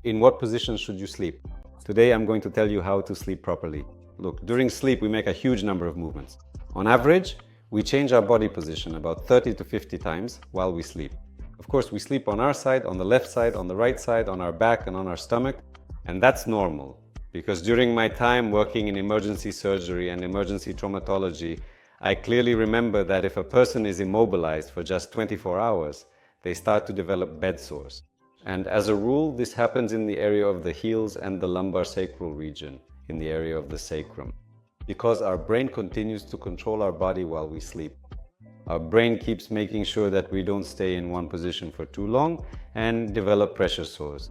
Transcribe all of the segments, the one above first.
In what position should you sleep? Today I'm going to tell you how to sleep properly. Look, during sleep we make a huge number of movements. On average, we change our body position about 30 to 50 times while we sleep. Of course, we sleep on our side, on the left side, on the right side, on our back and on our stomach, and that's normal. Because during my time working in emergency surgery and emergency traumatology, I clearly remember that if a person is immobilized for just 24 hours, they start to develop bed sores. And as a rule, this happens in the area of the heels and the lumbar sacral region, in the area of the sacrum. Because our brain continues to control our body while we sleep. Our brain keeps making sure that we don't stay in one position for too long and develop pressure sores.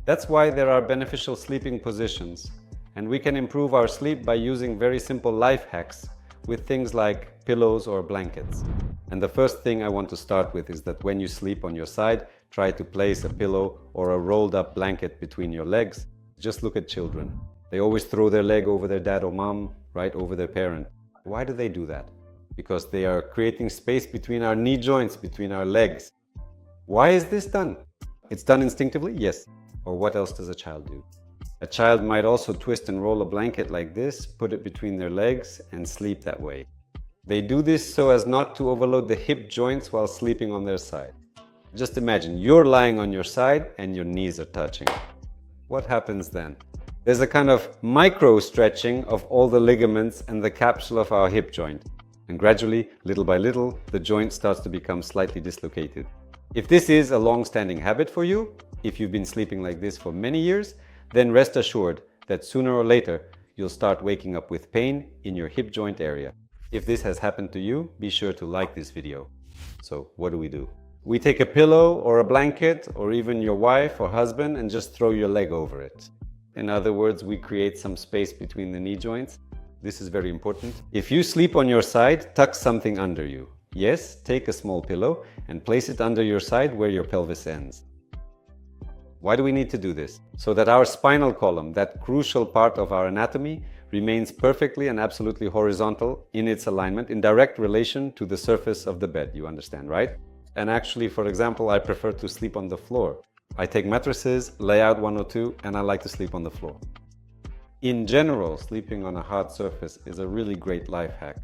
That's why there are beneficial sleeping positions, and we can improve our sleep by using very simple life hacks with things like pillows or blankets. And the first thing I want to start with is that when you sleep on your side, try to place a pillow or a rolled up blanket between your legs. Just look at children. They always throw their leg over their dad or mom, right over their parent. Why do they do that? Because they are creating space between our knee joints, between our legs. Why is this done? It's done instinctively? Yes. Or what else does a child do? A child might also twist and roll a blanket like this, put it between their legs and sleep that way. They do this so as not to overload the hip joints while sleeping on their side. Just imagine you're lying on your side and your knees are touching. What happens then? There's a kind of micro stretching of all the ligaments and the capsule of our hip joint. And gradually, little by little, the joint starts to become slightly dislocated. If this is a long-standing habit for you, if you've been sleeping like this for many years, then rest assured that sooner or later, you'll start waking up with pain in your hip joint area. If this has happened to you, be sure to like this video. So what do? We take a pillow or a blanket or even your wife or husband and just throw your leg over it. In other words, we create some space between the knee joints. This is very important. If you sleep on your side, tuck something under you. Yes, take a small pillow and place it under your side where your pelvis ends. Why do we need to do this? So that our spinal column, that crucial part of our anatomy, remains perfectly and absolutely horizontal in its alignment, in direct relation to the surface of the bed, you understand, right? And actually, for example, I prefer to sleep on the floor. I take mattresses, lay out 1 or 2, and I like to sleep on the floor. In general, sleeping on a hard surface is a really great life hack.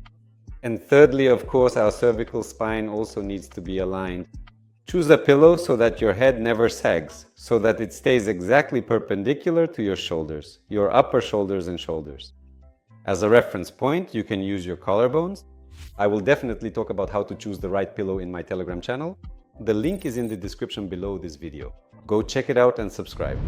And thirdly, of course, our cervical spine also needs to be aligned. Choose a pillow so that your head never sags, so that it stays exactly perpendicular to your shoulders, your upper shoulders and shoulders. As a reference point, you can use your collarbones. I will definitely talk about how to choose the right pillow in my Telegram channel. The link is in the description below this video. Go check it out and subscribe.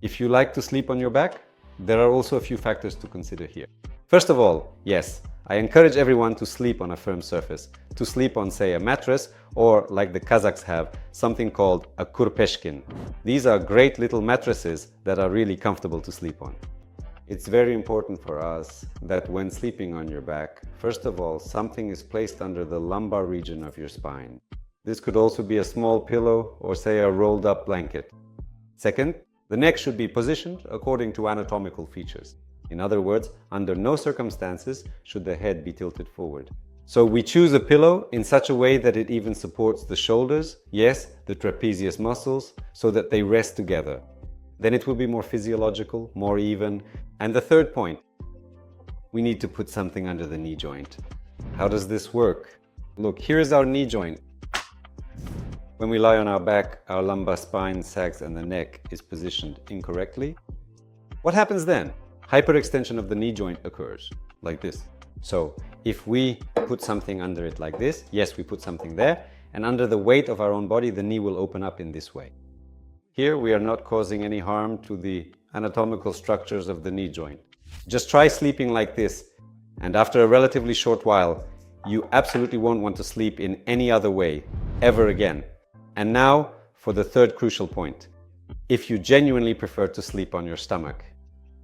If you like to sleep on your back, there are also a few factors to consider here. First of all, yes, I encourage everyone to sleep on a firm surface, to sleep on, say, a mattress, or like the Kazakhs have, something called a kurpeshkin. These are great little mattresses that are really comfortable to sleep on. It's very important for us that when sleeping on your back, first of all, something is placed under the lumbar region of your spine. This could also be a small pillow or, say, a rolled up blanket. Second, the neck should be positioned according to anatomical features. In other words, under no circumstances should the head be tilted forward. So we choose a pillow in such a way that it even supports the shoulders, yes, the trapezius muscles, so that they rest together. Then it will be more physiological, more even. And the third point, we need to put something under the knee joint. How does this work? Look, here's our knee joint. When we lie on our back, our lumbar spine sags and the neck is positioned incorrectly. What happens then? Hyperextension of the knee joint occurs, like this. So if we put something under it like this, yes, we put something there, and under the weight of our own body, the knee will open up in this way. Here we are not causing any harm to the anatomical structures of the knee joint. Just try sleeping like this, and after a relatively short while, you absolutely won't want to sleep in any other way, ever again. And now for the third crucial point. If you genuinely prefer to sleep on your stomach.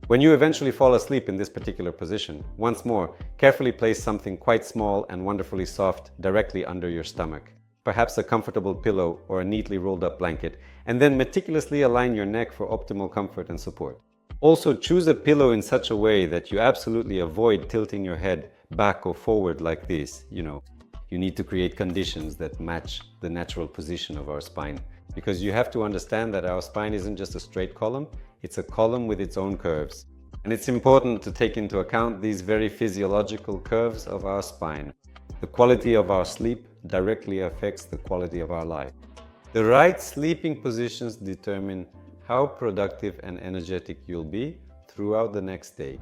When you eventually fall asleep in this particular position, once more, carefully place something quite small and wonderfully soft directly under your stomach. Perhaps a comfortable pillow or a neatly rolled up blanket, and then meticulously align your neck for optimal comfort and support. Also, choose a pillow in such a way that you absolutely avoid tilting your head back or forward like this. You need to create conditions that match the natural position of our spine. because you have to understand that our spine isn't just a straight column, it's a column with its own curves. And it's important to take into account these very physiological curves of our spine. The quality of our sleep directly affects the quality of our life. The right sleeping positions determine how productive and energetic you'll be throughout the next day.